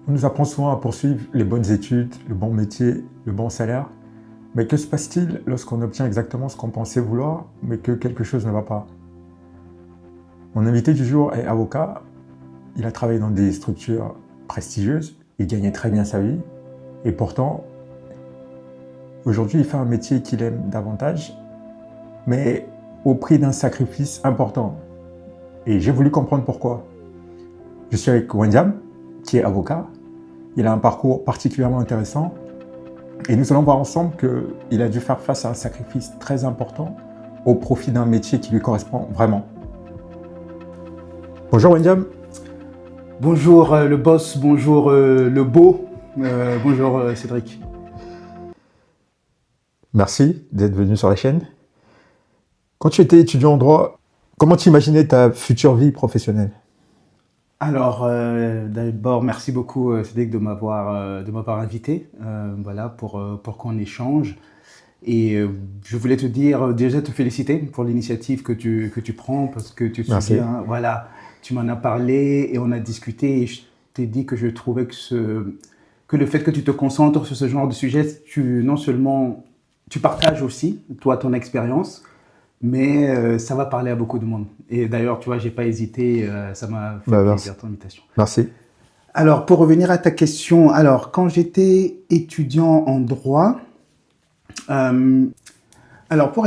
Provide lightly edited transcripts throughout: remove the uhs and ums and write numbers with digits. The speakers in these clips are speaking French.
On nous apprend souvent à poursuivre les bonnes études, le bon métier, le bon salaire. Mais que se passe-t-il lorsqu'on obtient exactement ce qu'on pensait vouloir, mais que quelque chose ne va pas? Mon invité du jour est avocat. Il a travaillé dans des structures prestigieuses. Il gagnait très bien sa vie. Et pourtant, aujourd'hui, il fait un métier qu'il aime davantage, mais au prix d'un sacrifice important. Et j'ai voulu comprendre pourquoi. Je suis avec Wendiam, qui est avocat. Il a un parcours particulièrement intéressant. Et nous allons voir ensemble qu'il a dû faire face à un sacrifice très important au profit d'un métier qui lui correspond vraiment. Bonjour Wendiam. Bonjour le boss, bonjour le beau, bonjour Cédric. Merci d'être venu sur la chaîne. Quand tu étais étudiant en droit, comment tu imaginais ta future vie professionnelle? Alors d'abord merci beaucoup Cédric de m'avoir invité, voilà pour qu'on échange. Et je voulais te dire déjà te féliciter pour l'initiative que tu prends parce que tu te souviens, voilà, tu m'en as parlé et on a discuté et je t'ai dit que je trouvais que le fait que tu te concentres sur ce genre de sujet, non seulement tu partages aussi toi ton expérience, mais ça va parler à beaucoup de monde. Et d'ailleurs, tu vois, j'ai pas hésité, ça m'a fait plaisir ton invitation. Merci. Alors, pour revenir à ta question, alors quand j'étais étudiant en droit, alors pour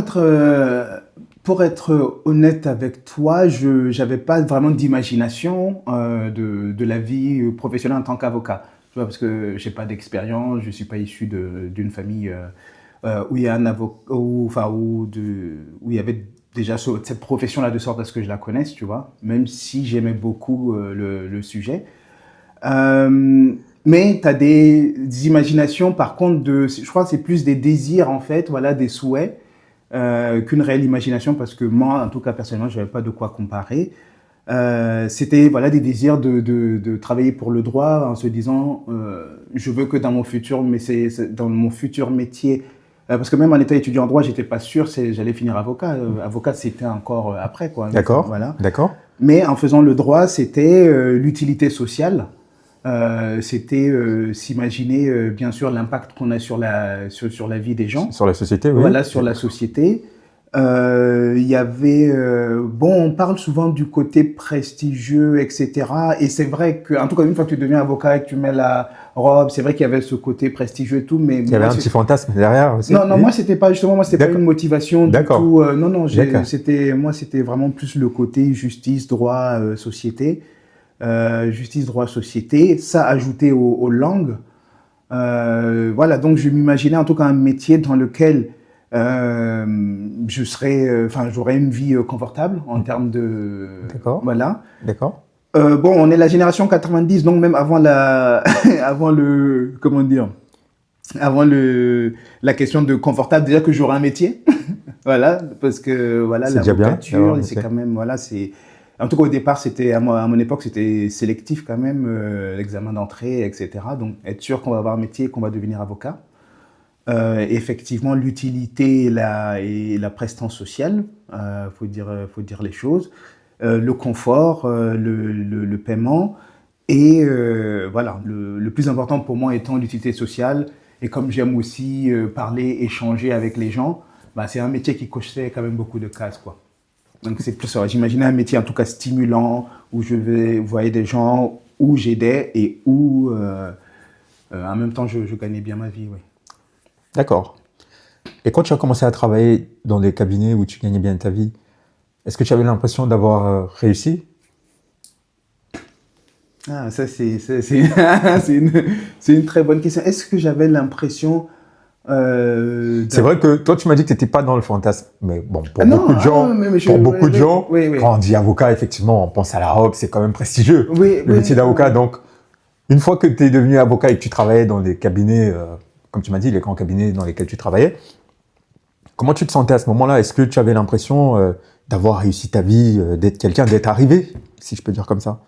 être honnête avec toi, je n'avais pas vraiment d'imagination de la vie professionnelle en tant qu'avocat. Tu vois, parce que j'ai pas d'expérience, je suis pas issu d'une famille où il y a un avocat, où il y avait déjà cette profession-là de sorte à ce que je la connaisse, tu vois, même si j'aimais beaucoup le sujet. Mais tu as des imaginations, par contre, je crois que c'est plus des désirs, en fait, voilà, des souhaits, qu'une réelle imagination, parce que moi, en tout cas, personnellement, je n'avais pas de quoi comparer. C'était voilà, des désirs de travailler pour le droit en se disant je veux que dans mon futur, dans mon futur métier, parce que même en étant étudiant en droit, j'étais pas sûr j'allais finir avocat. Avocat, c'était encore après, quoi. D'accord. Voilà. D'accord. Mais en faisant le droit, c'était l'utilité sociale. C'était s'imaginer bien sûr l'impact qu'on a sur la vie des gens. Sur la société, oui. Voilà, sur la société. Il y avait bon, on parle souvent du côté prestigieux, etc. Et c'est vrai que, en tout cas, une fois que tu deviens avocat et que tu mets la robe, c'est vrai qu'il y avait ce côté prestigieux et tout, mais il y avait un petit fantasme derrière aussi. Non, moi c'était pas pas une motivation du tout. Non, c'était vraiment plus le côté justice, droit, société, justice, droit, société. Ça ajouté aux langues. Voilà, donc je m'imaginais en tout cas un métier dans lequel j'aurais une vie confortable en termes de. D'accord. Voilà. D'accord. Bon, on est la génération 90, donc même avant la question de confortable, déjà que j'aurais un métier. Voilà, parce que voilà, l'avocature, c'est quand même, voilà, c'est. En tout cas, au départ, à mon époque, c'était sélectif quand même, l'examen d'entrée, etc. Donc, être sûr qu'on va avoir un métier et qu'on va devenir avocat. Effectivement, l'utilité et la prestance sociale, faut dire les choses, le confort, le paiement, et voilà, le plus important pour moi étant l'utilité sociale. Et comme j'aime aussi parler, échanger avec les gens, bah, c'est un métier qui cochait quand même beaucoup de cases, quoi. Donc c'est plus ça. J'imaginais un métier en tout cas stimulant, où je voyais des gens, où j'aidais et où en même temps je gagnais bien ma vie, oui. D'accord. Et quand tu as commencé à travailler dans des cabinets où tu gagnais bien ta vie, est-ce que tu avais l'impression d'avoir réussi? Ah, ça c'est une très bonne question. Est-ce que j'avais l'impression C'est vrai que toi tu m'as dit que tu n'étais pas dans le fantasme, mais bon, pour beaucoup de gens, quand on dit avocat, effectivement, on pense à la robe, c'est quand même prestigieux, le métier d'avocat. Donc, une fois que tu es devenu avocat et que tu travaillais dans des cabinets, comme tu m'as dit, les grands cabinets dans lesquels tu travaillais, comment tu te sentais à ce moment-là? Est-ce que tu avais l'impression d'avoir réussi ta vie, d'être arrivé, si je peux dire comme ça?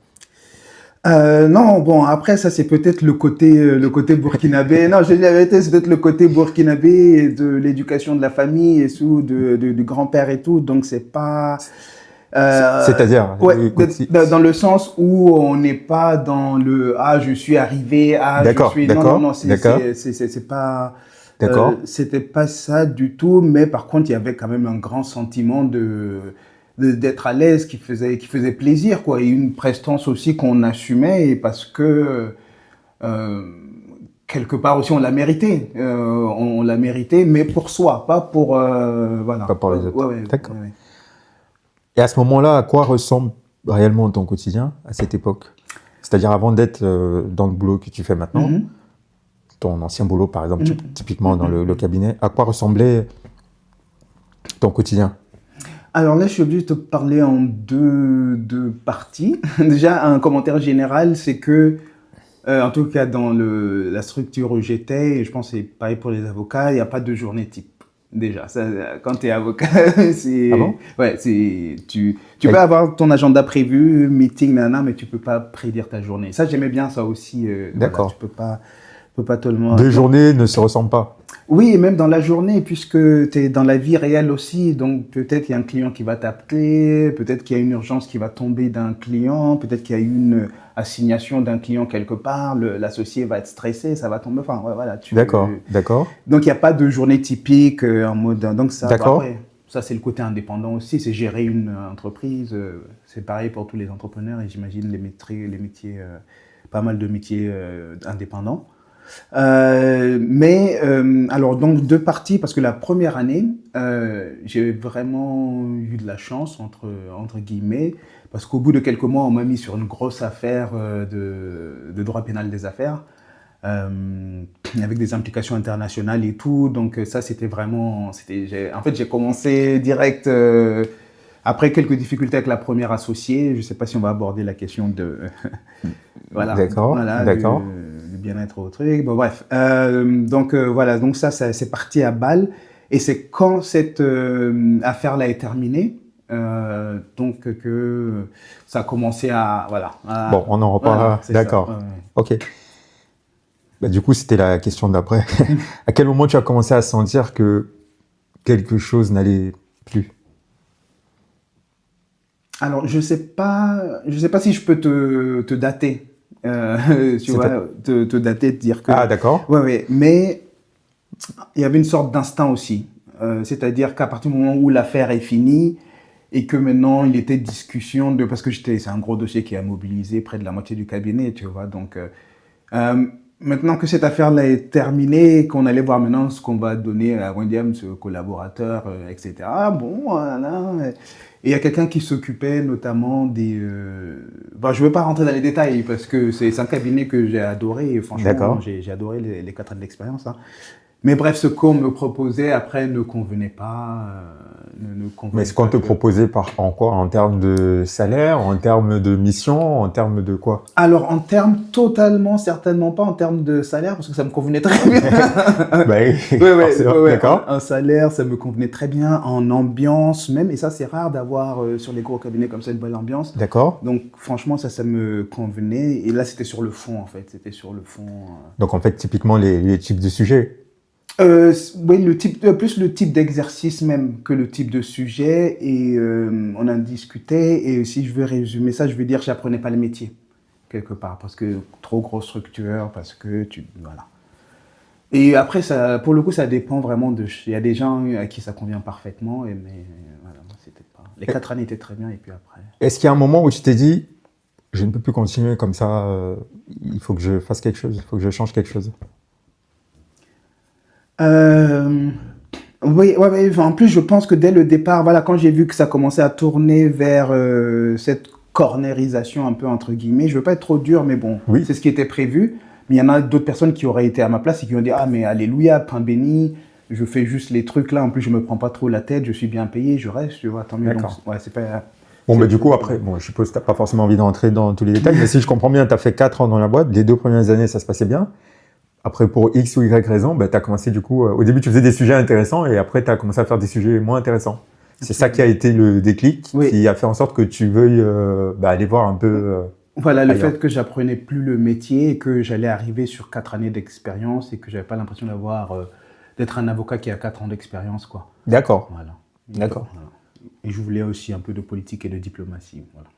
Non, bon, après, ça, c'est peut-être le côté burkinabé. Non, je dis la vérité, c'est peut-être le côté burkinabé de l'éducation de la famille et du grand-père et tout. Donc, c'est pas, C'est-à-dire dans le sens où on n'est pas dans le je suis arrivé, d'accord, je suis non, c'est pas d'accord. C'était pas ça du tout, mais par contre il y avait quand même un grand sentiment d'être à l'aise qui faisait plaisir, quoi, et une prestance aussi qu'on assumait, et parce que quelque part aussi on l'a mérité, on l'a mérité, mais pour soi, pas pour voilà, pas pour les autres. Ouais, d'accord. Ouais. Et à ce moment-là, à quoi ressemble réellement ton quotidien à cette époque? C'est-à-dire avant d'être dans le boulot que tu fais maintenant, ton ancien boulot par exemple, typiquement dans le cabinet, à quoi ressemblait ton quotidien? Alors là, je suis obligé de te parler en deux parties. Déjà, un commentaire général, c'est que, en tout cas dans la structure où j'étais, et je pense que c'est pareil pour les avocats, il n'y a pas de journée type. Déjà, ça, quand tu es avocat, c'est... Ah bon? Ouais, tu peux avoir ton agenda prévu, meeting, mais tu peux pas prédire ta journée. Ça, j'aimais bien ça aussi. D'accord. Voilà, tu peux pas tout le monde... Deux journées ne se ressemblent pas. Oui, et même dans la journée, puisque tu es dans la vie réelle aussi. Donc, peut-être il y a un client qui va t'appeler, peut-être qu'il y a une urgence qui va tomber d'un client, peut-être qu'il y a une assignation d'un client quelque part, l'associé va être stressé, ça va tomber. Enfin, voilà. D'accord. Donc, il n'y a pas de journée typique en mode. Donc, ça, d'accord. Après, ça, c'est le côté indépendant aussi. C'est gérer une entreprise. C'est pareil pour tous les entrepreneurs et j'imagine les métiers, pas mal de métiers indépendants. Alors donc deux parties, parce que la première année, j'ai vraiment eu de la chance entre guillemets, parce qu'au bout de quelques mois, on m'a mis sur une grosse affaire de droit pénal des affaires, avec des implications internationales et tout. Donc ça, c'était vraiment, en fait, j'ai commencé direct. Après quelques difficultés avec la première associée, je ne sais pas si on va aborder la question de voilà, d'accord. Du bien-être au truc. Bon, bref, voilà, donc ça c'est parti à balle, et c'est quand cette affaire-là est terminée, donc que ça a commencé à bon, on en reparlera. Voilà, d'accord. Ok. Bah, du coup, c'était la question d'après. À quel moment tu as commencé à sentir que quelque chose n'allait plus? Alors, je sais pas si je peux te dater, tu vois, te dater, te dire que... Ah, d'accord. Ouais, mais il y avait une sorte d'instinct aussi. C'est-à-dire qu'à partir du moment où l'affaire est finie et que maintenant il était discussion parce que c'est un gros dossier qui a mobilisé près de la moitié du cabinet, tu vois, donc... maintenant que cette affaire-là est terminée, qu'on allait voir maintenant ce qu'on va donner à William, ce collaborateur, etc. Bon, voilà... Et il y a quelqu'un qui s'occupait notamment des... je ne veux pas rentrer dans les détails parce que c'est un cabinet que j'ai adoré. Et franchement, j'ai adoré les 4 ans d'expérience. Hein. Mais bref, ce qu'on me proposait après ne convenait pas. Mais ce qu'on te proposait en quoi? En termes de salaire, en termes de mission, en termes de quoi? Alors, en termes totalement, certainement pas en termes de salaire, parce que ça me convenait très bien. Oui, d'accord. Un salaire, ça me convenait très bien. En ambiance même, et ça, c'est rare d'avoir sur les gros cabinets comme ça une bonne ambiance. D'accord. Donc, franchement, ça me convenait. Et là, c'était sur le fond, en fait. C'était sur le fond. Donc, en fait, typiquement, les types de sujets. Oui, plus le type d'exercice même que le type de sujet, et on en discutait, et si je veux résumer ça, je veux dire que j'apprenais pas le métier quelque part, parce que trop grosse structure, parce que voilà. Et après, ça, pour le coup, ça dépend vraiment il y a des gens à qui ça convient parfaitement, mais voilà, moi, c'était pas... Les 4 années étaient très bien, et puis après... Est-ce qu'il y a un moment où tu t'es dit, je ne peux plus continuer comme ça, il faut que je fasse quelque chose, il faut que je change quelque chose? Oui, en plus, je pense que dès le départ, voilà, quand j'ai vu que ça commençait à tourner vers cette cornerisation un peu entre guillemets, je veux pas être trop dur, mais bon, oui. C'est ce qui était prévu. Mais il y en a d'autres personnes qui auraient été à ma place et qui ont dit « Ah, mais alléluia, pain béni, je fais juste les trucs là, en plus je me prends pas trop la tête, je suis bien payé, je reste, tu vois, tant mieux. » D'accord. Donc, ouais, c'est pas... Bon, mais du coup, après, bon, je suppose que tu n'as pas forcément envie d'entrer dans tous les détails, mais si je comprends bien, tu as fait 4 ans dans la boîte, les 2 premières années, ça se passait bien. Après, pour X ou Y raison, tu as commencé du coup... au début, tu faisais des sujets intéressants et après, tu as commencé à faire des sujets moins intéressants. C'est ça qui a été le déclic, qui a fait en sorte que tu veuilles aller voir un peu... Voilà, le fait que j'apprenais plus le métier et que j'allais arriver sur 4 années d'expérience et que j'avais pas l'impression d'être un avocat qui a 4 ans d'expérience, quoi. D'accord. Voilà. D'accord. Voilà. Et je voulais aussi un peu de politique et de diplomatie. Voilà.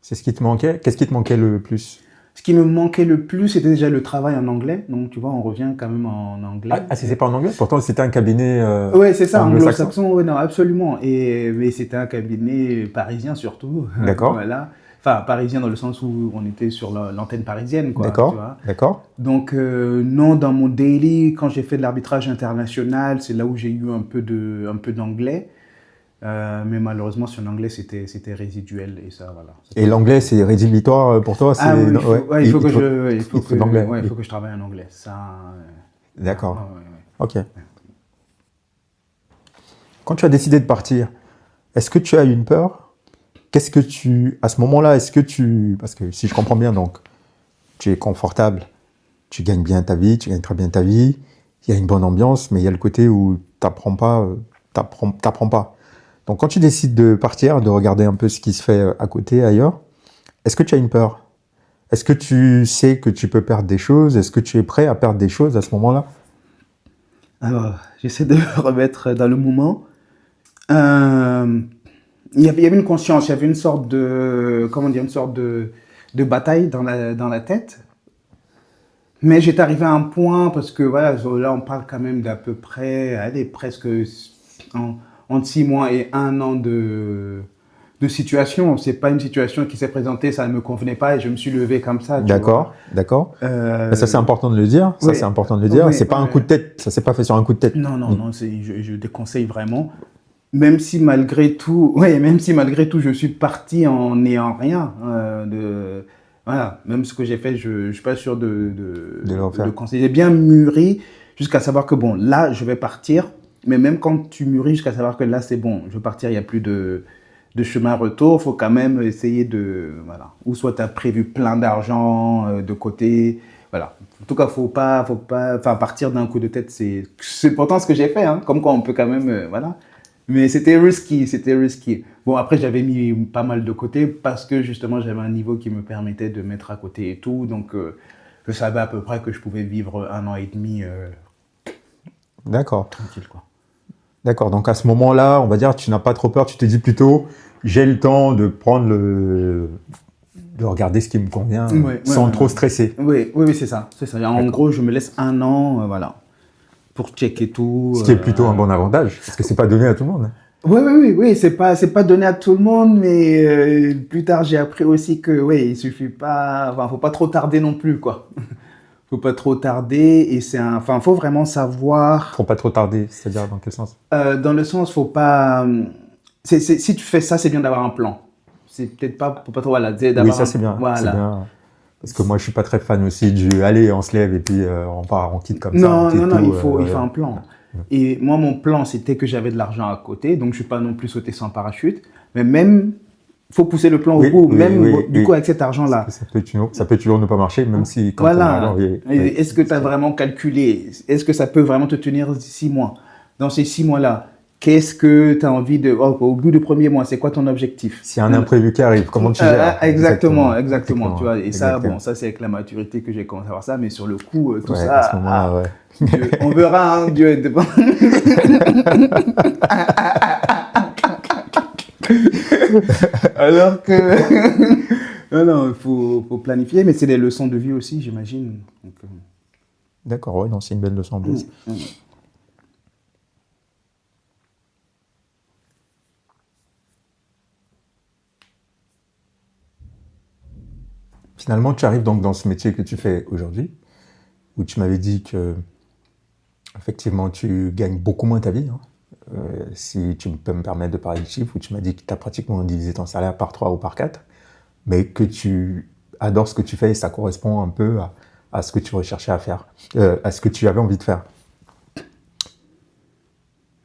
C'est ce qui te manquait? Qu'est-ce qui te manquait le plus? Ce qui me manquait le plus, c'était déjà le travail en anglais. Donc, tu vois, on revient quand même en anglais. Ah, c'est pas en anglais? Pourtant, c'était un cabinet ouais, c'est ça, anglo-saxon. Ouais, non, absolument. Mais c'était un cabinet parisien surtout. D'accord. Voilà. Enfin, parisien dans le sens où on était sur l'antenne parisienne, quoi. D'accord, d'accord. Donc, non, dans mon daily, quand j'ai fait de l'arbitrage international, c'est là où j'ai eu un peu d'anglais. Mais malheureusement, sur l'anglais, c'était résiduel et ça, voilà. Et l'anglais, c'est rédhibitoire pour toi? Ah oui, il faut que je travaille en anglais. D'accord. Ok. Quand tu as décidé de partir, est-ce que tu as eu une peur? À ce moment-là, parce que si je comprends bien, donc, tu es confortable, tu gagnes bien ta vie, tu gagnes très bien ta vie, il y a une bonne ambiance, mais il y a le côté où t'apprends pas. Donc, quand tu décides de partir, de regarder un peu ce qui se fait à côté, ailleurs, est-ce que tu as une peur? Est-ce que tu sais que tu peux perdre des choses? Est-ce que tu es prêt à perdre des choses à ce moment-là? Alors, j'essaie de me remettre dans le moment. Il y avait une conscience, il y avait une sorte de bataille dans la tête. Mais j'étais arrivé à un point, parce que voilà, là on parle quand même d'à peu près, presque entre 6 mois et 1 an de situation. C'est pas une situation qui s'est présentée, ça ne me convenait pas et je me suis levé comme ça. D'accord. Ça c'est important de le dire. Oui, c'est important de le dire. C'est pas un coup de tête. Ça s'est pas fait sur un coup de tête. Non. Je déconseille vraiment. Même si malgré tout, je suis parti en n'ayant rien. Voilà, même ce que j'ai fait, je suis pas sûr de conseiller. J'ai bien mûri jusqu'à savoir que bon, là, je vais partir. Mais même quand tu mûris jusqu'à savoir que là, c'est bon, je vais partir, il n'y a plus de chemin retour. Il faut quand même essayer voilà. Ou soit tu as prévu plein d'argent de côté. Voilà. En tout cas, faut pas, partir d'un coup de tête. C'est pourtant ce que j'ai fait, hein. Comme quoi on peut quand même, voilà. Mais c'était risky. Bon, après, j'avais mis pas mal de côté parce que justement, j'avais un niveau qui me permettait de mettre à côté et tout. Donc, je savais à peu près que je pouvais vivre 1 an et demi D'accord. Tranquille, quoi. D'accord. Donc, à ce moment-là, on va dire, tu n'as pas trop peur. Tu te dis plutôt, j'ai le temps de prendre de regarder ce qui me convient sans trop stresser. Oui, c'est ça. En gros, je me laisse 1 an, voilà, pour checker tout. Ce qui est plutôt un bon avantage, parce que c'est pas donné à tout le monde. Oui, c'est pas donné à tout le monde, mais plus tard j'ai appris aussi que il suffit pas, faut pas trop tarder non plus, quoi. Faut pas trop tarder et faut vraiment savoir. Faut pas trop tarder, c'est-à-dire dans quel sens? Dans le sens, faut pas. Si tu fais ça, c'est bien d'avoir un plan. C'est peut-être pas, faut pas trop Oui, ça c'est bien. Voilà. C'est bien. Parce que moi, je suis pas très fan aussi du allez, on se lève et puis on part, on quitte comme ça. Non, il faut un plan. Et moi, mon plan, c'était que j'avais de l'argent à côté, donc je ne suis pas non plus sauté sans parachute. Mais même, il faut pousser le plan au bout, du coup, avec cet argent-là. Ça peut toujours ne pas marcher, même si... Voilà. Est-ce que tu as vraiment calculé? Est-ce que ça peut vraiment te tenir 6 mois? Dans ces 6 mois-là, qu'est-ce que tu as envie de... au bout du premier mois, c'est quoi ton objectif? S'il y a un imprévu qui arrive, comment tu gères? Exactement. Tu vois, et ça, ça c'est avec la maturité que j'ai commencé à voir ça, mais sur le coup, tout ça... À ce moment-là, Dieu, on verra, hein, Dieu est devant. Alors que... non, il faut planifier, mais c'est des leçons de vie aussi, j'imagine. D'accord, oui, c'est une belle leçon de vie. Finalement, tu arrives donc dans ce métier que tu fais aujourd'hui, où tu m'avais dit que, effectivement, tu gagnes beaucoup moins ta vie. Hein. Si tu peux me permettre de parler de chiffres, où tu m'as dit que tu as pratiquement divisé ton salaire par 3 ou par 4, mais que tu adores ce que tu fais et ça correspond un peu à ce que tu recherchais à faire, à ce que tu avais envie de faire.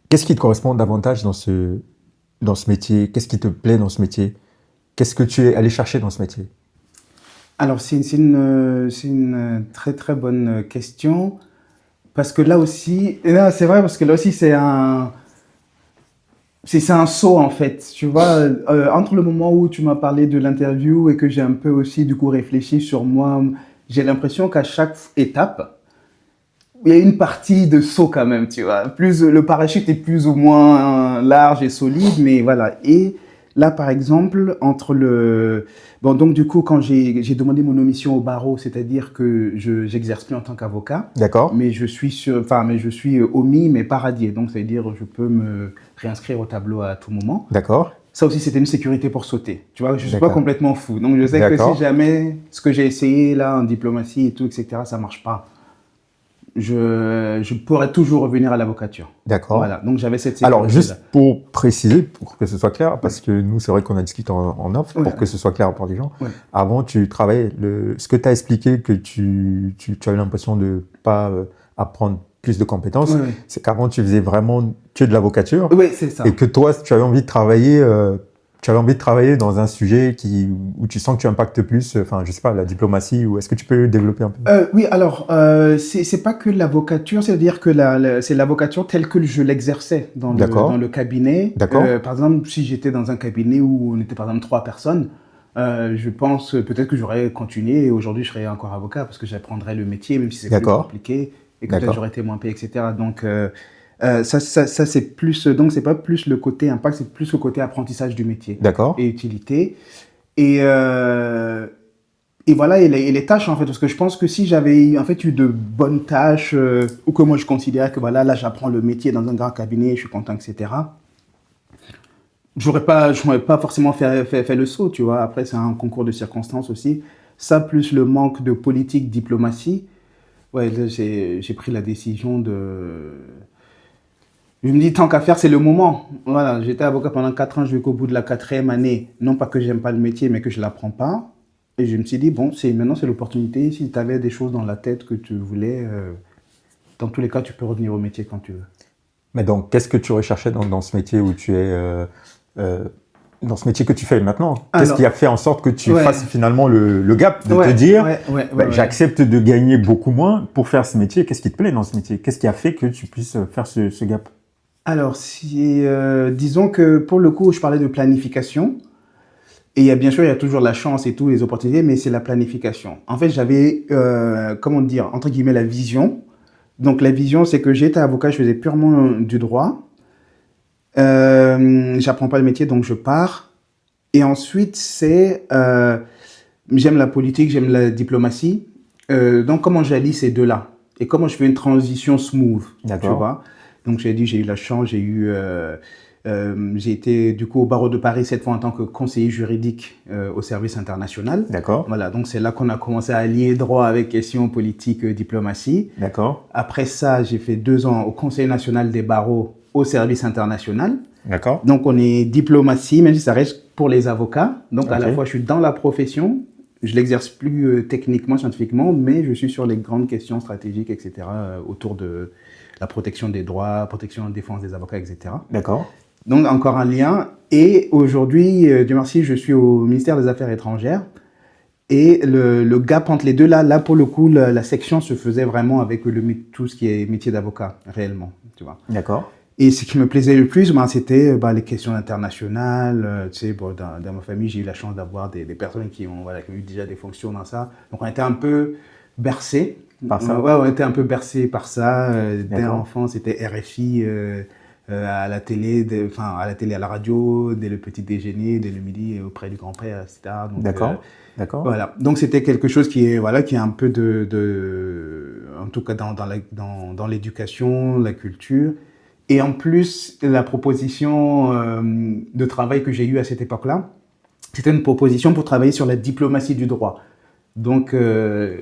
Qu'est-ce qui te correspond davantage dans ce métier? Qu'est-ce qui te plaît dans ce métier? Qu'est-ce que tu es allé chercher dans ce métier? Alors, c'est une très très bonne question, parce que là aussi, c'est vrai, parce que là aussi c'est un saut en fait, tu vois, entre le moment où tu m'as parlé de l'interview et que j'ai un peu aussi du coup réfléchi sur moi, j'ai l'impression qu'à chaque étape, il y a une partie de saut quand même, tu vois. Plus, le parachute est plus ou moins large et solide, mais voilà. Et là, par exemple, bon, donc du coup, quand j'ai demandé mon omission au barreau, c'est-à-dire que j'exerce plus en tant qu'avocat. D'accord. Mais je suis omis, mais pas radié. Donc, c'est-à-dire, je peux me réinscrire au tableau à tout moment. D'accord. Ça aussi, c'était une sécurité pour sauter. Tu vois, je suis pas complètement fou. Donc, je sais que si jamais ce que j'ai essayé là en diplomatie et tout, etc., ça marche pas, je pourrais toujours revenir à l'avocature. D'accord. Voilà. Donc, j'avais cette sécurité. Alors, juste pour préciser, pour que ce soit clair, parce que nous, c'est vrai qu'on a discuté en off, pour que ce soit clair pour les gens. Ouais. Avant, tu travaillais, ce que tu as expliqué que tu avais l'impression de pas apprendre plus de compétences, c'est qu'avant, tu faisais vraiment que de l'avocature. Oui, c'est ça. Et que toi, tu avais envie de travailler dans un sujet où tu sens que tu impactes plus, enfin, je sais pas, la diplomatie, ou est-ce que tu peux développer un peu? Oui, alors, c'est pas que l'avocature, c'est-à-dire que c'est l'avocature telle que je l'exerçais dans le cabinet. D'accord. Par exemple, si j'étais dans un cabinet où on était par exemple 3 personnes, je pense peut-être que j'aurais continué et aujourd'hui je serais encore avocat parce que j'apprendrais le métier, même si c'est plus compliqué et que peut-être j'aurais été moins payé, etc. Donc, ça c'est plus, donc c'est pas plus le côté impact, c'est plus le côté apprentissage du métier. D'accord. Et utilité. Et voilà, et les tâches en fait, parce que je pense que si j'avais en fait eu de bonnes tâches ou que moi je considérais que voilà, là j'apprends le métier dans un grand cabinet, je suis content, etc. J'aurais pas forcément fait le saut, tu vois. Après c'est un concours de circonstances aussi. Ça plus le manque de politique, diplomatie. Ouais, là, j'ai pris la décision de... Je me dis, tant qu'à faire, c'est le moment. Voilà, j'étais avocat pendant 4 ans, je vais qu'au bout de la 4e année, non pas que j'aime pas le métier, mais que je l'apprends pas. Et je me suis dit, bon, maintenant c'est l'opportunité. Si tu avais des choses dans la tête que tu voulais, dans tous les cas, tu peux revenir au métier quand tu veux. Mais donc, qu'est-ce que tu recherchais dans ce métier où tu es... dans ce métier que tu fais maintenant, qu'est-ce qui a fait en sorte que tu fasses finalement le gap de te dire j'accepte de gagner beaucoup moins pour faire ce métier? Qu'est-ce qui te plaît dans ce métier? Qu'est-ce qui a fait que tu puisses faire ce gap? Alors, disons que pour le coup, je parlais de planification. Et bien sûr, il y a toujours la chance et tout, les opportunités, mais c'est la planification. En fait, j'avais, comment dire, entre guillemets, la vision. Donc, la vision, c'est que j'étais avocat, je faisais purement du droit. J'apprends pas le métier, donc je pars. Et ensuite, j'aime la politique, j'aime la diplomatie. Donc, comment j'allie ces deux-là? Et comment je fais une transition smooth? Tu vois? Donc, j'ai eu la chance, j'ai été du coup au barreau de Paris cette fois en tant que conseiller juridique au service international. D'accord. Voilà, donc c'est là qu'on a commencé à allier droit avec questions politiques, diplomatie. D'accord. Après ça, j'ai fait 2 ans au Conseil national des barreaux au service international. D'accord. Donc on est diplomatie, même si ça reste pour les avocats. Donc à la fois, je suis dans la profession, je l'exerce plus techniquement, scientifiquement, mais je suis sur les grandes questions stratégiques, etc., autour de la protection des droits, protection et défense des avocats, etc. D'accord. Donc, encore un lien. Et aujourd'hui, Dieu merci, je suis au ministère des Affaires étrangères. Et le gap entre les deux, là pour le coup, la section se faisait vraiment avec tout ce qui est métier d'avocat, réellement. Tu vois. D'accord. Et ce qui me plaisait le plus, c'était les questions internationales. Tu sais, dans ma famille, j'ai eu la chance d'avoir des personnes qui ont eu déjà des fonctions dans ça. Donc, on était un peu bercés. Par ça? Ouais, on était un peu bercés par ça. Dès l'enfant, c'était RFI... à la télé, à la radio, dès le petit déjeuner, dès le midi auprès du grand-père, etc. D'accord. Voilà. Donc c'était quelque chose qui est un peu en tout cas dans l'éducation, la culture, et en plus la proposition de travail que j'ai eue à cette époque-là, c'était une proposition pour travailler sur la diplomatie du droit. Donc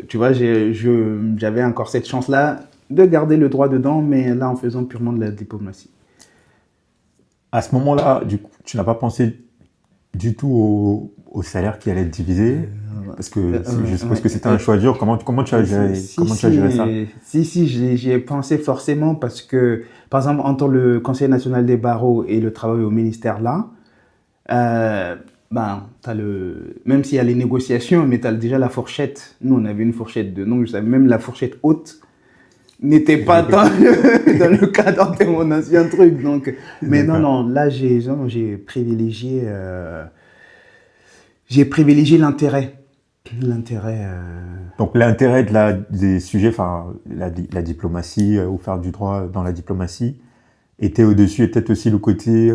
tu vois, j'avais encore cette chance-là de garder le droit dedans, mais là en faisant purement de la diplomatie. À ce moment-là, du coup, tu n'as pas pensé du tout au salaire qui allait être divisé? Parce que je suppose que c'était un choix dur. Comment tu as géré, ça? Si, j'y ai pensé forcément parce que, par exemple, entre le Conseil national des barreaux et le travail au ministère là, même s'il y a les négociations, mais tu as déjà la fourchette. Nous, on avait une fourchette donc je savais même la fourchette haute n'était pas dans le cadre de mon ancien truc. Donc, mais non, là, j'ai privilégié l'intérêt L'intérêt... Donc l'intérêt des sujets, enfin la diplomatie, ou faire du droit dans la diplomatie, était au-dessus, et peut-être aussi le côté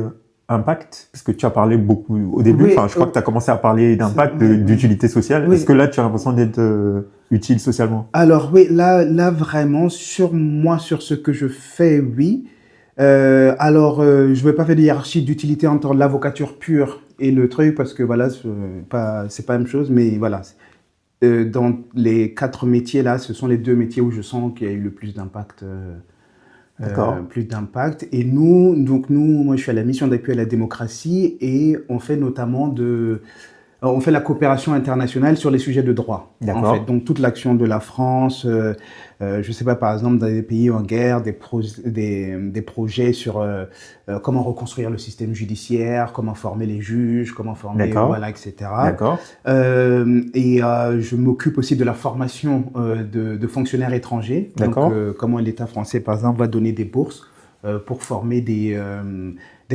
impact, parce que tu as parlé beaucoup au début, je crois que tu as commencé à parler d'impact, d'utilité sociale. Oui. Est-ce que là tu as l'impression d'être utile socialement? Alors oui, là vraiment, sur ce que je fais, oui. Je ne vais pas faire de hiérarchie d'utilité entre l'avocature pure et le truc, parce que voilà, c'est pas la même chose, mais voilà. Dans les 4 métiers là, ce sont les 2 métiers où je sens qu'il y a eu le plus d'impact. Plus d'impact. Et moi je suis à la mission d'appui à la démocratie et on fait notamment on fait la coopération internationale sur les sujets de droit. En fait. Donc toute l'action de la France, je sais pas, par exemple dans des pays en guerre, des projets sur comment reconstruire le système judiciaire, comment former les juges, comment former, voilà, etc. D'accord. Je m'occupe aussi de la formation de fonctionnaires étrangers. D'accord. Donc comment l'État français, par exemple, va donner des bourses pour former des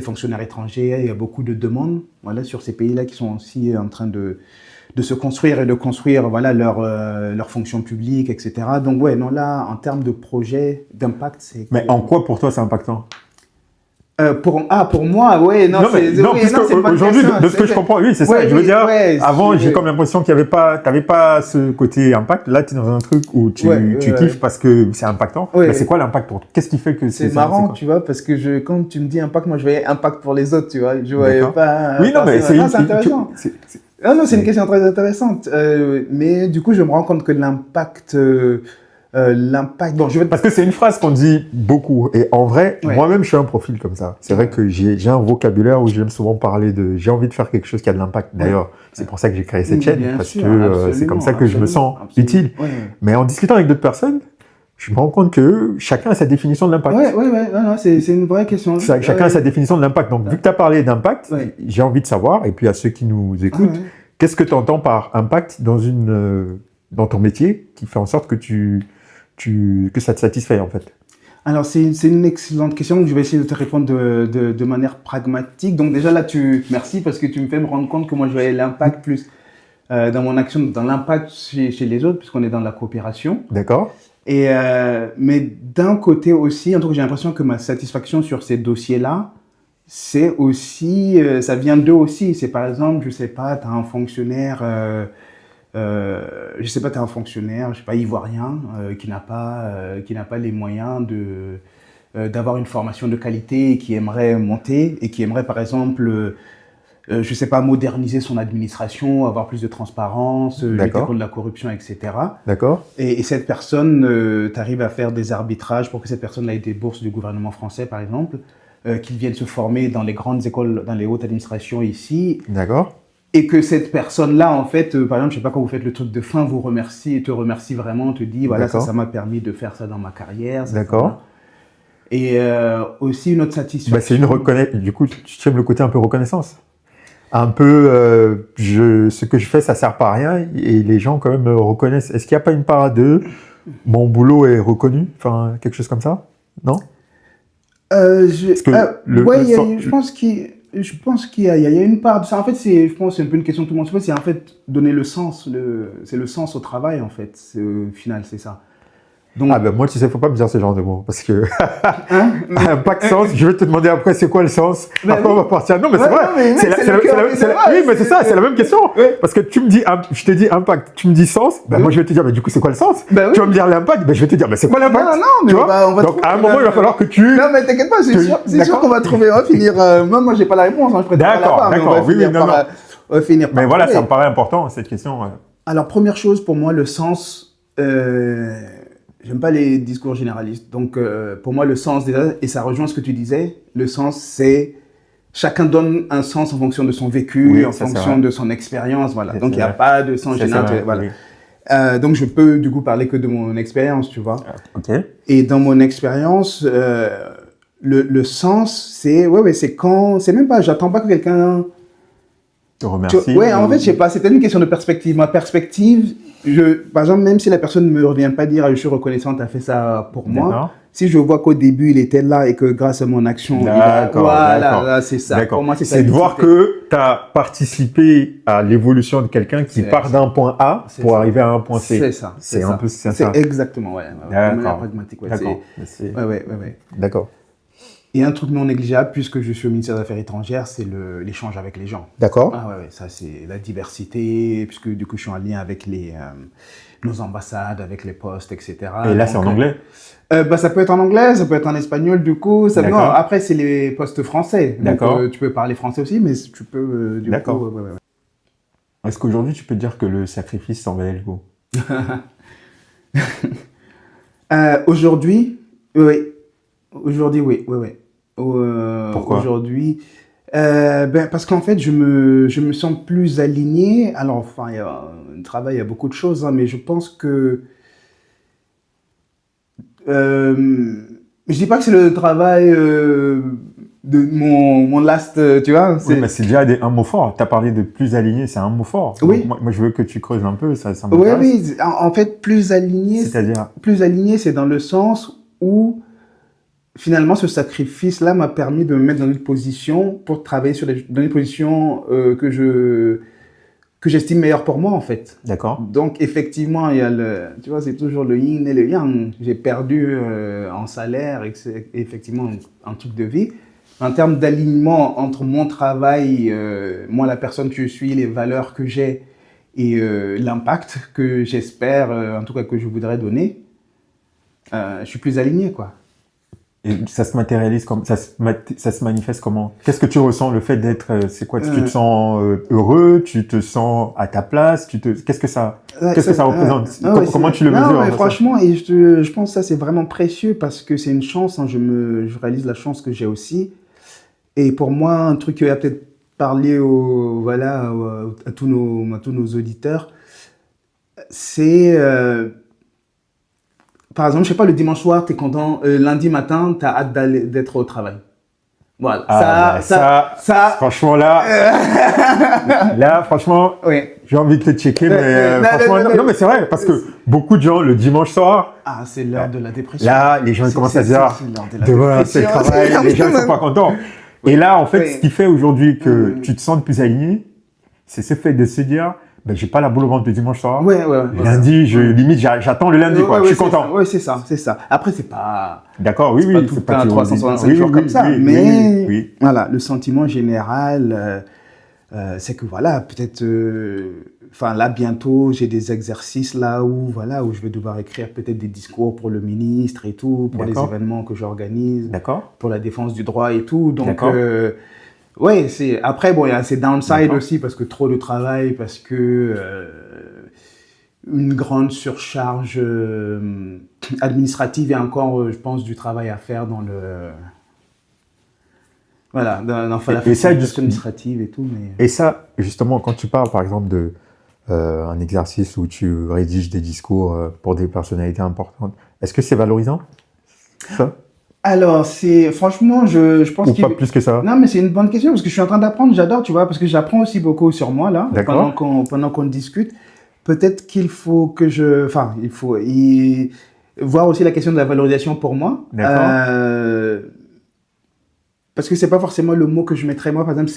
fonctionnaires étrangers. Il y a beaucoup de demandes, voilà, sur ces pays-là qui sont aussi en train de se construire et de construire, voilà, leur fonction publique, etc. Donc ouais, non, là, en termes de projet, d'impact, c'est... Mais en quoi pour toi c'est impactant? Pour moi, ouais, non, aujourd'hui, de ce que je comprends, oui, c'est ça. Je veux dire, avant, j'ai comme l'impression qu'il y avait pas, t'avais pas ce côté impact. Là, tu es dans un truc où tu kiffes parce que c'est impactant. Mais c'est quoi l'impact pour toi? Qu'est-ce qui fait que c'est marrant, tu vois, parce que quand tu me dis impact, moi, je voyais impact pour les autres, tu vois. Je voyais pas. Oui, non, mais c'est intéressant. C'est une question très intéressante. Mais du coup, je me rends compte que l'impact. Parce que c'est une phrase qu'on dit beaucoup. Et en vrai, moi-même, je suis un profil comme ça. C'est vrai que j'ai un vocabulaire où j'aime souvent parler j'ai envie de faire quelque chose qui a de l'impact. D'ailleurs, c'est pour ça que j'ai créé cette chaîne, parce que c'est comme ça que je me sens utile. Mais en discutant avec d'autres personnes, je me rends compte que chacun a sa définition de l'impact. Non, c'est une vraie question. Chacun a sa définition de l'impact. Donc, vu que tu as parlé d'impact, j'ai envie de savoir, et puis à ceux qui nous écoutent, qu'est-ce que tu entends par impact dans ton métier qui fait en sorte que que ça te satisfait, en fait? Alors, c'est une excellente question. Je vais essayer de te répondre de manière pragmatique. Donc déjà là, merci parce que tu me fais me rendre compte que moi, je voyais l'impact plus dans mon action, dans l'impact chez les autres, puisqu'on est dans la coopération. D'accord. Mais d'un côté aussi, en tout cas, j'ai l'impression que ma satisfaction sur ces dossiers-là, c'est aussi, ça vient d'eux aussi. C'est par exemple, je sais pas, tu as un fonctionnaire... t'es un fonctionnaire, je sais pas, ivoirien, qui n'a pas les moyens d'avoir une formation de qualité et qui aimerait monter et qui aimerait, par exemple, je sais pas, moderniser son administration, avoir plus de transparence, lutter contre la corruption, etc. D'accord. Et cette personne, tu arrives à faire des arbitrages pour que cette personne ait des bourses du gouvernement français, par exemple, qu'ils viennent se former dans les grandes écoles, dans les hautes administrations ici. D'accord. Et que cette personne-là, en fait, par exemple, je sais pas, quand vous faites le truc de fin, te remercie vraiment, te dit, voilà, ça m'a permis de faire ça dans ma carrière. D'accord. Et aussi une autre satisfaction. C'est une reconnaissance. Du coup, tu aimes le côté un peu reconnaissance. Un peu, ce que je fais, ça sert pas à rien, et les gens quand même me reconnaissent. Est-ce qu'il n'y a pas une part de mon boulot est reconnu, enfin quelque chose comme ça, non? Je pense qu'il y a une part de ça. En fait, je pense, c'est un peu une question de tout le monde. C'est en fait donner le sens. C'est le sens au travail, en fait. Au final, c'est ça. Donc, moi, tu sais, faut pas me dire ce genre de mots. Parce que, impact sens, je vais te demander après, c'est quoi le sens? Après, on va partir. Non, mais c'est vrai. Oui, mais c'est ça, c'est la même question. Parce que je te dis impact, tu me dis sens, moi, je vais te dire, mais du coup, c'est quoi le sens? Tu vas me dire l'impact, je vais te dire, mais c'est quoi l'impact? Non, donc, à un moment, il va falloir que tu... Non, mais t'inquiète pas, c'est sûr qu'on va trouver, on va finir... Moi, j'ai pas la réponse, je préfère d'accord, oui, non. On va finir par... Mais voilà, ça me paraît important, cette question. Alors, première chose, pour moi, le sens... J'aime pas les discours généralistes. Donc, pour moi, le sens, déjà, et ça rejoint ce que tu disais, le sens, c'est chacun donne un sens en fonction de son vécu, en fonction de son expérience. Voilà. Donc, il n'y a pas de sens général. Voilà. Donc, je peux, du coup, parler que de mon expérience, tu vois. Et dans mon expérience, le sens, c'est quand... C'est même pas... J'attends pas que quelqu'un... te remercie. En fait, je sais pas. C'est peut-être une question de perspective. Ma perspective... Par exemple, même si la personne ne me revient pas dire « je suis reconnaissant, tu as fait ça pour moi », si je vois qu'au début, il était là et que grâce à mon action, voilà, c'est ça. Pour moi, c'est de voir que tu as participé à l'évolution de quelqu'un qui part d'un point A pour arriver à un point C. C'est ça. C'est un peu ça. C'est exactement, ouais. D'accord. Pragmatique, ouais. D'accord. Ouais. D'accord. Et un truc non négligeable, puisque je suis au ministère des Affaires étrangères, c'est l'échange avec les gens. D'accord. Ah ouais, ça c'est la diversité, puisque du coup je suis en lien avec nos ambassades, avec les postes, etc. Et là, c'est en anglais? Ça peut être en anglais, ça peut être en espagnol, du coup. Non, après, c'est les postes français. D'accord. Donc, tu peux parler français aussi, mais tu peux, du D'accord. coup... Est-ce qu'aujourd'hui, tu peux dire que le sacrifice en valait le coup? Aujourd'hui, oui. Aujourd'hui, oui. Pourquoi? Aujourd'hui, parce qu'en fait, je me sens plus aligné. Alors, enfin, il y a un travail, il y a beaucoup de choses, hein, mais je pense que... je dis pas que c'est le travail de mon last, tu vois. Oui, mais c'est déjà un mot fort. Tu as parlé de plus aligné, c'est un mot fort. Oui. Donc, moi, je veux que tu creuses un peu, ça m'intéresse. Oui. En fait, plus aligné... C'est-à-dire? Plus aligné, c'est dans le sens où, finalement, ce sacrifice-là m'a permis de me mettre dans une position pour travailler dans une position que j'estime meilleure pour moi, en fait. D'accord. Donc, effectivement, il y a tu vois, c'est toujours le yin et le yang. J'ai perdu en salaire et c'est effectivement un truc de vie. En termes d'alignement entre mon travail, moi, la personne que je suis, les valeurs que j'ai et l'impact que j'espère, en tout cas que je voudrais donner, je suis plus aligné, quoi. Et ça se matérialise comme ça se manifeste comment? Qu'est-ce que tu ressens, le fait d'être, c'est quoi? Tu te sens heureux, tu te sens à ta place, qu'est-ce que ça représente? Comment tu le mesures? Non, mais franchement, et je pense que ça c'est vraiment précieux parce que c'est une chance, hein, je réalise la chance que j'ai aussi. Et pour moi, un truc qui va peut-être parler à tous nos auditeurs, c'est par exemple, je sais pas, le dimanche soir, tu es content, lundi matin, tu as hâte d'être au travail. Voilà. Ça, franchement, là, franchement, oui. J'ai envie de te checker, mais franchement, non, mais c'est vrai, parce que beaucoup de gens, le dimanche soir. Ah, c'est l'heure de la dépression. Là, les gens commencent à dire, demain, c'est le travail, les gens ne sont pas contents. Et là, en fait, ce qui fait aujourd'hui que tu te sens plus aligné, c'est ce fait de se dire, ben, j'ai pas la boule au ventre le dimanche soir. Lundi, limite, j'attends le lundi, quoi. Je suis content. Oui, c'est ça. Après, c'est pas. D'accord, oui. C'est pas tout 365 jours comme ça. Mais voilà, le sentiment général, c'est que voilà, peut-être. Enfin, là, bientôt, j'ai des exercices là où je vais devoir écrire peut-être des discours pour le ministre et tout, pour les événements que j'organise, pour la défense du droit et tout. Donc, ouais, après, bon, il y a ces downsides aussi, parce que trop de travail, parce que une grande surcharge administrative et encore, je pense, du travail à faire dans la gestion administrative et tout. Mais... Et ça, justement, quand tu parles, par exemple, de un exercice où tu rédiges des discours pour des personnalités importantes, est-ce que c'est valorisant, ça? Alors, franchement, je pense pas plus que ça. Non, mais c'est une bonne question parce que je suis en train d'apprendre, j'adore, tu vois, parce que j'apprends aussi beaucoup sur moi, là, pendant qu'on discute. Peut-être qu'il faut que il faut voir aussi la question de la valorisation pour moi. Parce que c'est pas forcément le mot que je mettrais. Moi, par exemple,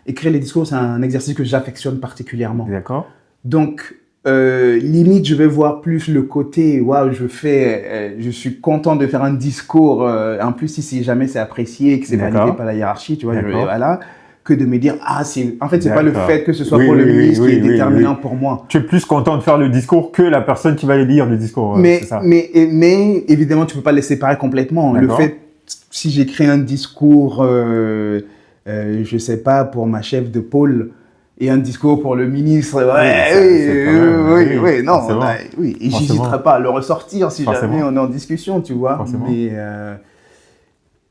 écrire les discours, c'est un exercice que j'affectionne particulièrement. D'accord. Donc, limite, je vais voir plus le côté, je suis content de faire un discours, en plus, si jamais c'est apprécié, que c'est validé par la hiérarchie, tu vois, que de me dire, en fait, c'est pas le fait que ce soit pour le ministre qui est déterminant pour moi. Tu es plus content de faire le discours que la personne qui va lire le discours, mais, c'est ça. Mais évidemment, tu peux pas les séparer complètement. Le fait, si j'écris un discours, je sais pas, pour ma chef de pôle, et un discours pour le ministre, et j'hésiterai pas à le ressortir si jamais on est en discussion, tu vois.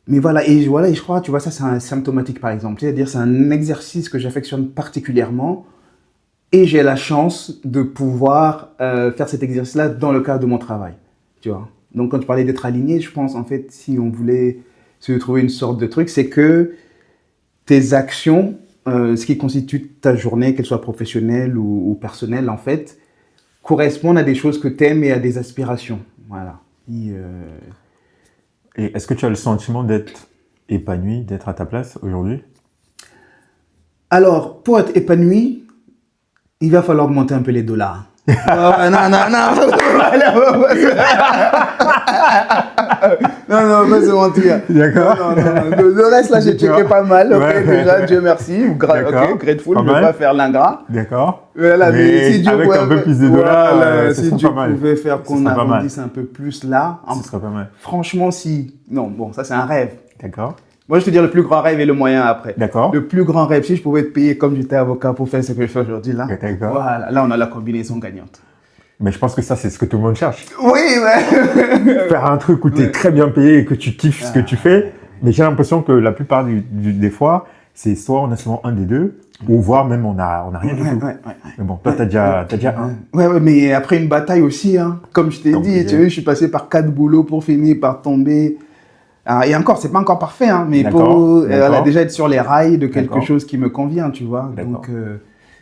Mais voilà, et je crois, tu vois, ça c'est symptomatique par exemple, c'est-à-dire c'est un exercice que j'affectionne particulièrement et j'ai la chance de pouvoir faire cet exercice-là dans le cadre de mon travail, tu vois. Donc quand tu parlais d'être aligné, je pense en fait, si on voulait se trouver une sorte de truc, c'est que tes actions, ce qui constitue ta journée, qu'elle soit professionnelle ou personnelle, en fait, correspondent à des choses que tu aimes et à des aspirations. Voilà. Et est-ce que tu as le sentiment d'être épanoui, d'être à ta place aujourd'hui? Alors, pour être épanoui, il va falloir augmenter un peu les dollars. Non. Non, pas se mentir. D'accord. Non. Le reste, là, j'ai checké pas mal. Ok, déjà, Dieu merci. Ok, grateful, je ne vais pas faire l'ingrat. D'accord. Voilà, mais si Dieu avec pouvait, un peu plus de dollars, voilà, ce si serait Dieu pas mal. pouvait faire qu'on arrondisse un peu plus là. Ce serait pas mal. Franchement, si. Non, bon, ça, c'est un rêve. D'accord. Moi, je te dis le plus grand rêve et le moyen après. D'accord. Le plus grand rêve, si je pouvais te payer comme j'étais avocat pour faire ce que je fais aujourd'hui, là. D'accord. Voilà, là, on a la combinaison gagnante. Mais je pense que ça, c'est ce que tout le monde cherche. Oui, ouais. Faire un truc où tu es très bien payé et que tu kiffes ce que tu fais. Mais j'ai l'impression que la plupart des fois, c'est soit on a seulement un des deux, ou voire même on a rien du tout. Ouais. Mais bon, toi, t'as déjà un. Ouais, mais après une bataille aussi, hein. Comme je t'ai dit, tu vois, je suis passé par 4 boulots pour finir par tomber. Alors, et encore, c'est pas encore parfait, hein, mais pour déjà être sur les rails de quelque chose qui me convient, tu vois. Donc,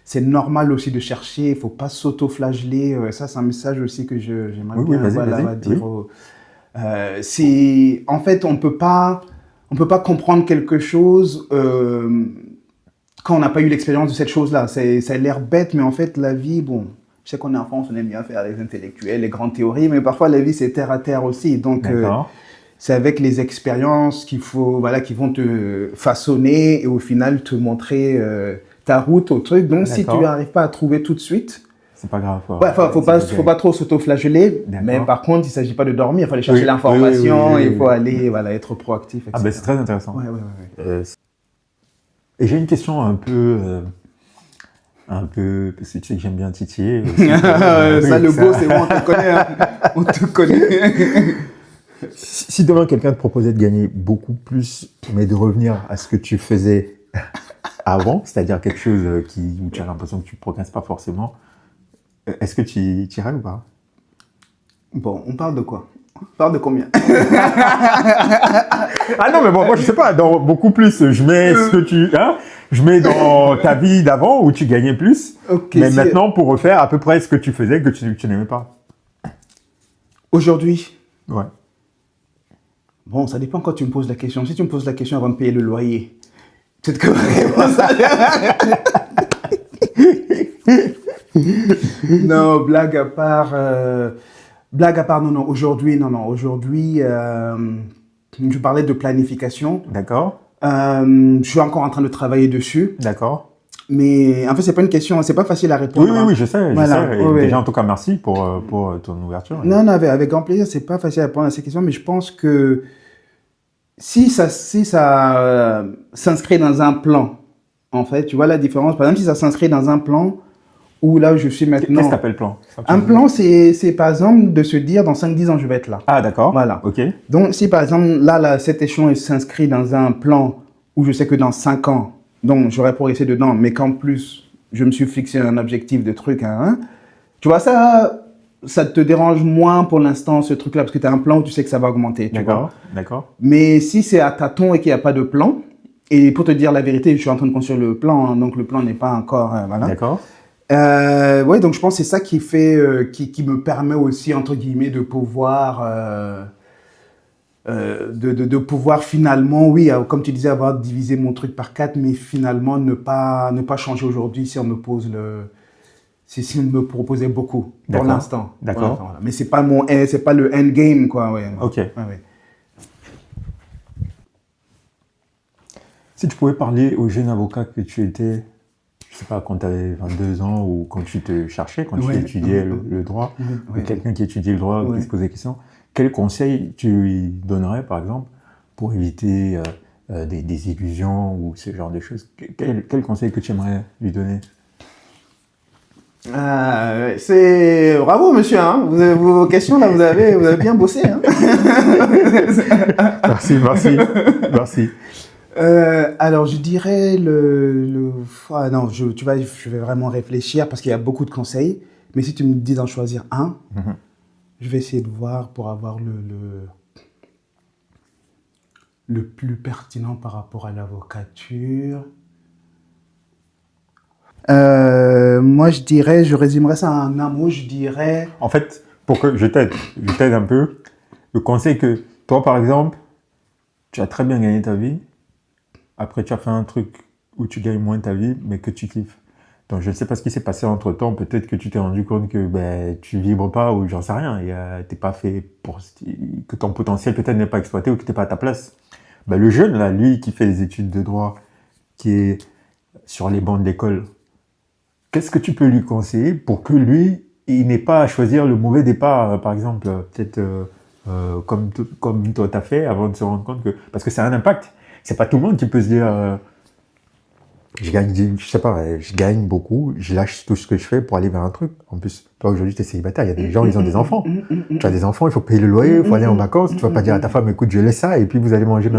c'est normal aussi de chercher, il faut pas s'auto-flageller. Ça, c'est un message aussi que j'aimerais bien dire. En fait, on peut pas comprendre quelque chose quand on n'a pas eu l'expérience de cette chose-là. Ça a l'air bête, mais en fait, la vie, bon, je sais qu'on est en France, on aime bien faire les intellectuels, les grandes théories, mais parfois la vie, c'est terre à terre aussi. Donc, c'est avec les expériences qui vont te façonner et au final te montrer ta route au truc. Donc, si tu n'arrives pas à trouver tout de suite, c'est pas grave. Faut pas trop s'auto-flageller. Mais par contre, il ne s'agit pas de dormir. Il faut aller chercher l'information. Il faut aller être proactif, etc. Ah ben c'est très intéressant. Ouais. Et j'ai une question un peu, parce que tu sais que j'aime bien titiller. Aussi, ça, le beau, c'est bon, on te connaît. Hein. On te connaît. Si demain quelqu'un te proposait de gagner beaucoup plus, mais de revenir à ce que tu faisais avant, c'est-à-dire quelque chose où tu as l'impression que tu ne progresses pas forcément, est-ce que tu irais ou pas? Bon, on parle de quoi? On parle de combien? Ah non, mais bon, moi je sais pas, dans beaucoup plus, je mets ce que je mets dans ta vie d'avant où tu gagnais plus, mais maintenant pour refaire à peu près ce que tu faisais que tu n'aimais pas. Aujourd'hui? Ouais. Bon, ça dépend quand tu me poses la question. Si tu me poses la question avant de payer le loyer, peut-être que ma réponse Non, blague à part, non. Aujourd'hui, je parlais de planification. D'accord. Je suis encore en train de travailler dessus. D'accord. Mais en fait, c'est pas une question, c'est pas facile à répondre. Oui, je sais. Déjà, en tout cas, merci pour ton ouverture. Non, avec grand plaisir. C'est pas facile à répondre à ces questions, mais je pense que si ça s'inscrit dans un plan, en fait, tu vois la différence. Par exemple, si ça s'inscrit dans un plan où là où je suis maintenant. Qu'est-ce que t'appelles plan? Un plan, c'est par exemple de se dire dans 5-10 ans, je vais être là. Ah, d'accord. Voilà. Ok. Donc, si par exemple, là cet échelon s'inscrit dans un plan où je sais que dans 5 ans, donc j'aurais progressé dedans, mais qu'en plus, je me suis fixé un objectif de truc, tu vois, ça te dérange moins pour l'instant, ce truc-là, parce que tu as un plan où tu sais que ça va augmenter. D'accord. Mais si c'est à tâtons et qu'il n'y a pas de plan, et pour te dire la vérité, je suis en train de construire le plan, donc le plan n'est pas encore... voilà. D'accord. Donc je pense que c'est ça qui fait, qui me permet aussi, entre guillemets, de pouvoir... de pouvoir finalement, oui, comme tu disais, avoir divisé mon truc par 4, mais finalement ne pas changer aujourd'hui si on me pose si on me proposait beaucoup pour l'instant. D'accord. Voilà. Mais c'est pas le endgame, quoi. Ouais. Ok. Ouais. Si tu pouvais parler au jeune avocat que tu étais, je sais pas, quand tu avais 22 ans ou quand tu te cherchais, quand tu étudiais le droit, quelqu'un qui étudiait le droit, qui se posait des questions, quel conseil tu lui donnerais, par exemple, pour éviter des illusions ou ce genre de choses? Quel conseil que tu aimerais lui donner? C'est bravo, monsieur. Hein. Vos questions là, vous avez bien bossé. Hein. Merci. Alors, je dirais je vais vraiment réfléchir parce qu'il y a beaucoup de conseils. Mais si tu me dis d'en choisir un, je vais essayer de voir pour avoir le plus pertinent par rapport à l'avocature. Moi, je résumerais ça en un mot, je dirais... En fait, pour que je t'aide un peu, le conseil que toi, par exemple, tu as très bien gagné ta vie, après tu as fait un truc où tu gagnes moins ta vie, mais que tu kiffes. Donc je ne sais pas ce qui s'est passé entre temps, peut-être que tu t'es rendu compte que tu vibres pas ou j'en sais rien, t'es pas fait pour que ton potentiel peut-être n'est pas exploité ou que t'es pas à ta place. Le jeune là, lui qui fait les études de droit, qui est sur les bancs de l'école, qu'est-ce que tu peux lui conseiller pour que lui, il n'ait pas à choisir le mauvais départ, par exemple, peut-être comme toi t'as fait, avant de se rendre compte que... Parce que ça a un impact. C'est pas tout le monde qui peut se dire je gagne beaucoup, je lâche tout ce que je fais pour aller vers un truc. En plus, toi aujourd'hui tu es célibataire, il y a des gens, ils ont des enfants. Tu as des enfants, il faut payer le loyer, il faut aller en vacances, tu vas pas dire à ta femme écoute je laisse ça et puis vous allez manger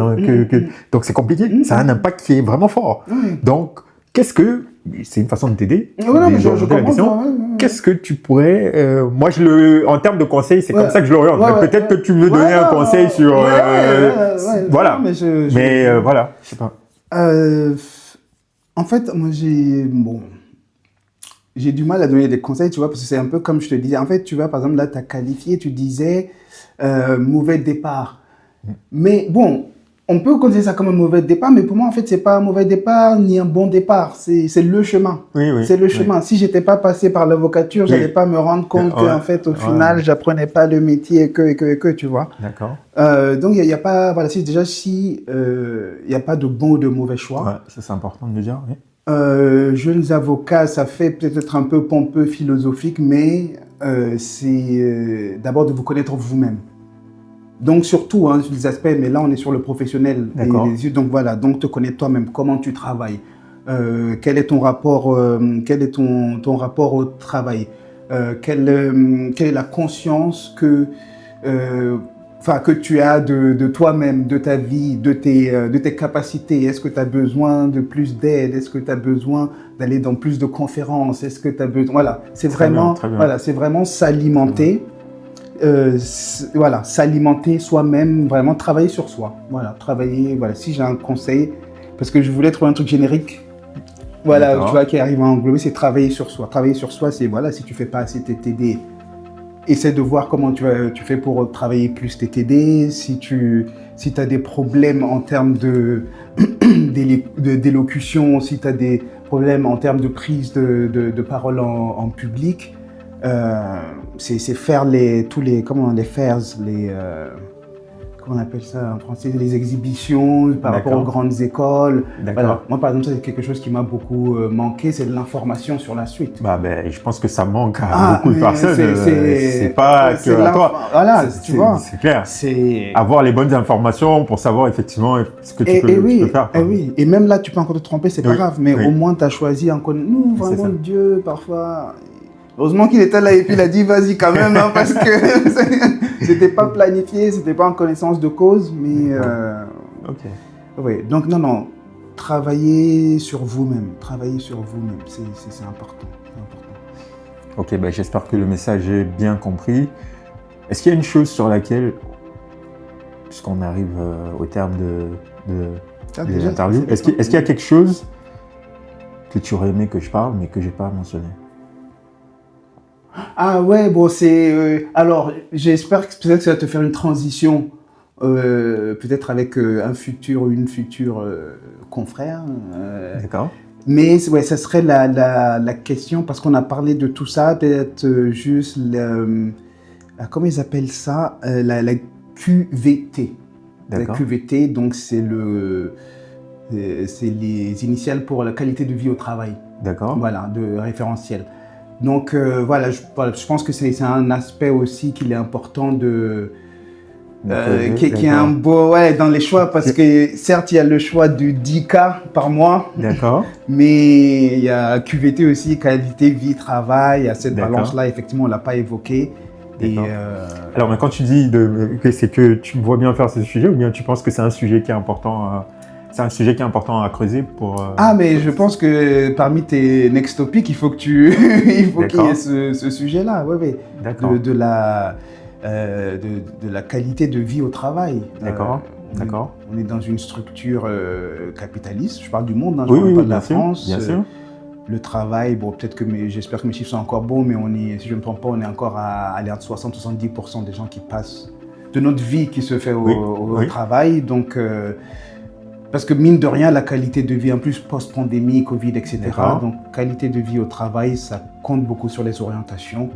donc c'est compliqué, ça a un impact qui est vraiment fort. Donc c'est une façon de t'aider. Je comprends. Qu'est-ce que tu pourrais... moi, en termes de conseils, c'est comme ça que je l'oriente. Peut-être que tu veux donner un conseil sur... voilà. Mais voilà, je sais pas. En fait, moi, j'ai du mal à donner des conseils, tu vois, parce que c'est un peu comme je te disais. En fait, tu vois, par exemple, là, tu as qualifié, tu disais mauvais départ. Mais bon... On peut considérer ça comme un mauvais départ, mais pour moi, en fait, c'est pas un mauvais départ ni un bon départ. C'est le chemin. C'est le chemin. Si j'étais pas passé par l'avocature, j'allais pas me rendre compte qu'en fait, au final, j'apprenais pas le métier que tu vois. D'accord. Donc, il y a pas, voilà, il y a pas de bon ou de mauvais choix. Ouais, ça, c'est important de le dire, oui. Jeunes avocats, ça fait peut-être un peu pompeux, philosophique, mais c'est d'abord de vous connaître vous-même. Donc surtout sur les aspects, mais là on est sur le professionnel. Donc voilà, donc te connaître toi-même, comment tu travailles, quel est ton rapport, ton rapport au travail, quelle est la conscience que tu as de toi-même, de ta vie, de tes capacités. Est-ce que tu as besoin de plus d'aide? Est-ce que tu as besoin d'aller dans plus de conférences? Est-ce que tu as besoin... Voilà, c'est vraiment, c'est vraiment s'alimenter. S'alimenter soi-même, vraiment travailler sur soi. Si j'ai un conseil, parce que je voulais trouver un truc générique, tu vois, qui arrive à englober, c'est travailler sur soi. Travailler sur soi, c'est, si tu fais pas assez tes essaie de voir comment tu fais pour travailler plus tes TD, si tu as des problèmes en termes d'élocution, si tu as des problèmes en termes de prise de parole en public, c'est faire comment on appelle ça en français, les exhibitions par rapport aux grandes écoles. Voilà. Moi, par exemple, ça, c'est quelque chose qui m'a beaucoup manqué, c'est de l'information sur la suite. Je pense que ça manque à beaucoup de personnes. C'est pas que à toi. Voilà, tu vois. C'est clair. Avoir les bonnes informations pour savoir effectivement ce que tu peux faire. Et même là, tu peux encore te tromper, c'est pas grave, mais au moins, tu as choisi encore. Nous, vraiment, Dieu, parfois... Heureusement qu'il était là et puis il a dit vas-y quand même, parce que c'était pas planifié, c'était pas en connaissance de cause, mais donc non, travailler sur vous-même, c'est important. Ok, j'espère que le message est bien compris. Est-ce qu'il y a une chose sur laquelle, puisqu'on arrive au terme de l'interview, est-ce qu'il y a quelque chose que tu aurais aimé que je parle mais que j'ai pas mentionné? Alors, j'espère que peut-être ça va te faire une transition, peut-être avec un futur ou une future confrère. D'accord. Mais ça serait la question, parce qu'on a parlé de tout ça, peut-être juste, comment ils appellent ça, la QVT. D'accord. La QVT, donc c'est les initiales pour la qualité de vie au travail. D'accord. Voilà, de référentiel. Donc je pense que c'est un aspect aussi qu'il est important qui est un beau dans les choix, parce que certes il y a le choix du 10K par mois. D'accord. Mais il y a QVT aussi, qualité vie travail, il y a cette balance là, effectivement on l'a pas évoqué. Alors mais quand tu dis c'est que tu vois bien faire ce sujet, ou bien tu penses que c'est un sujet qui est important à creuser pour... mais je pense que parmi tes next topics, il faut qu'il y ait ce sujet-là. D'accord. De la qualité de vie au travail. D'accord. On est dans une structure capitaliste. Je parle du monde, je parle pas de la France. Bien sûr. le travail, bon, peut-être que j'espère que mes chiffres sont encore bons, mais si je ne me trompe pas, on est encore à aller entre 60-70% des gens qui passent de notre vie qui se fait au travail. Donc, parce que mine de rien, la qualité de vie, en plus post-pandémie, Covid, etc. Donc, qualité de vie au travail, ça compte beaucoup sur les orientations.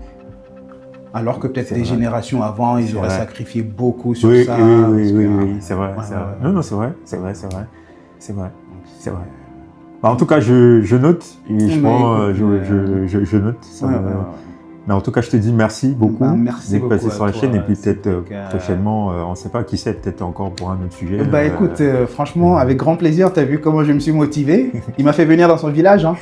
Alors que peut-être les générations avant, ils auraient sacrifié beaucoup sur ça. Oui, c'est vrai. Non, c'est vrai. Bah, en tout cas, je note. Et je note. Mais en tout cas, je te dis merci beaucoup d'être passé sur la chaîne. Et puis peut-être prochainement, on ne sait pas, qui sait, peut-être encore pour un autre sujet. Bah écoute, franchement, avec grand plaisir. Tu as vu comment je me suis motivé. Il m'a fait venir dans son village. Hein.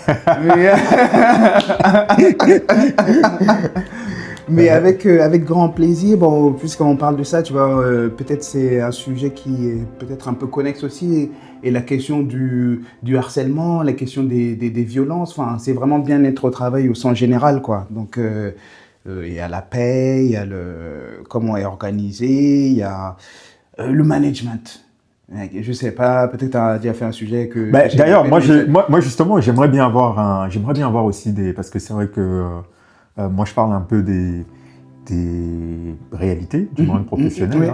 Mais avec grand plaisir, bon, puisqu'on parle de ça, tu vois, peut-être c'est un sujet qui est peut-être un peu connexe aussi, et la question du harcèlement, la question des violences, enfin, c'est vraiment bien-être au travail au sens général, quoi. Donc, il y a la paix, il y a comment est organisé, il y a le management. Je sais pas, peut-être tu as déjà fait un sujet que... D'ailleurs, moi, justement, j'aimerais bien avoir aussi parce que c'est vrai que moi, je parle un peu des réalités du monde professionnel,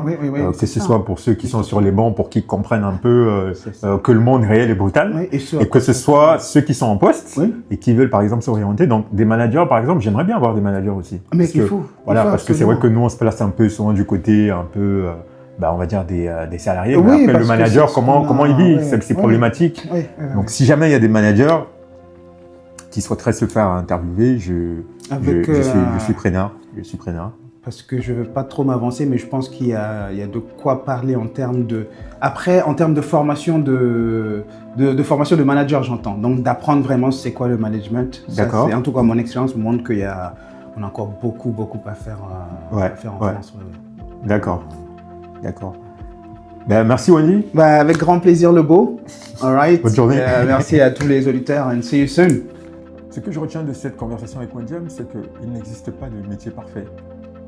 que ce soit pour ceux qui sont sur les bancs, pour qu'ils comprennent un peu que le monde réel est brutal, et que ce soit ceux qui sont en poste et qui veulent, par exemple, s'orienter. Donc, des managers, par exemple, j'aimerais bien avoir des managers aussi. Mais il faut. Parce que c'est vrai que nous, on se place un peu souvent du côté un peu... on va dire des salariés, mais après le manager, comment il vit, c'est problématique. Donc si jamais il y a des managers qui souhaiteraient se faire interviewer, je suis preneur. Parce que je ne veux pas trop m'avancer, mais je pense qu'il y a de quoi parler en termes de... Après, en termes de formation de formation de manager, j'entends. Donc d'apprendre vraiment c'est quoi le management. D'accord. En tout cas, mon expérience me montre qu'on a encore beaucoup à faire, en France. D'accord. Merci Wendy. Avec grand plaisir le beau. All right. Bonne journée. Merci à tous les auditeurs and see you soon. Ce que je retiens de cette conversation avec Wendy, c'est qu'il n'existe pas de métier parfait,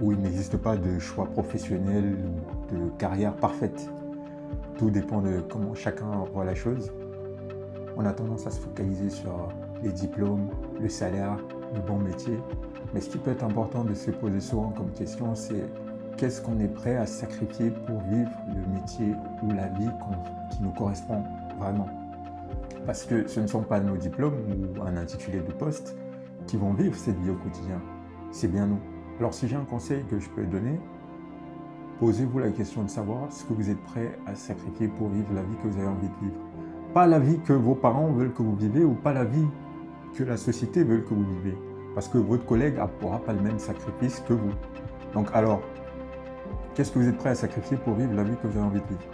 ou il n'existe pas de choix professionnel ou de carrière parfaite. Tout dépend de comment chacun voit la chose. On a tendance à se focaliser sur les diplômes, le salaire, le bon métier. Mais ce qui peut être important de se poser souvent comme question, c'est qu'est-ce qu'on est prêt à sacrifier pour vivre le métier ou la vie qui nous correspond vraiment? Parce que ce ne sont pas nos diplômes ou un intitulé de poste qui vont vivre cette vie au quotidien. C'est bien nous. Alors si j'ai un conseil que je peux donner, posez-vous la question de savoir ce que vous êtes prêt à sacrifier pour vivre la vie que vous avez envie de vivre. Pas la vie que vos parents veulent que vous vivez ou pas la vie que la société veut que vous vivez. Parce que votre collègue n'aura pas le même sacrifice que vous. Donc alors, qu'est-ce que vous êtes prêt à sacrifier pour vivre la vie que vous avez envie de vivre?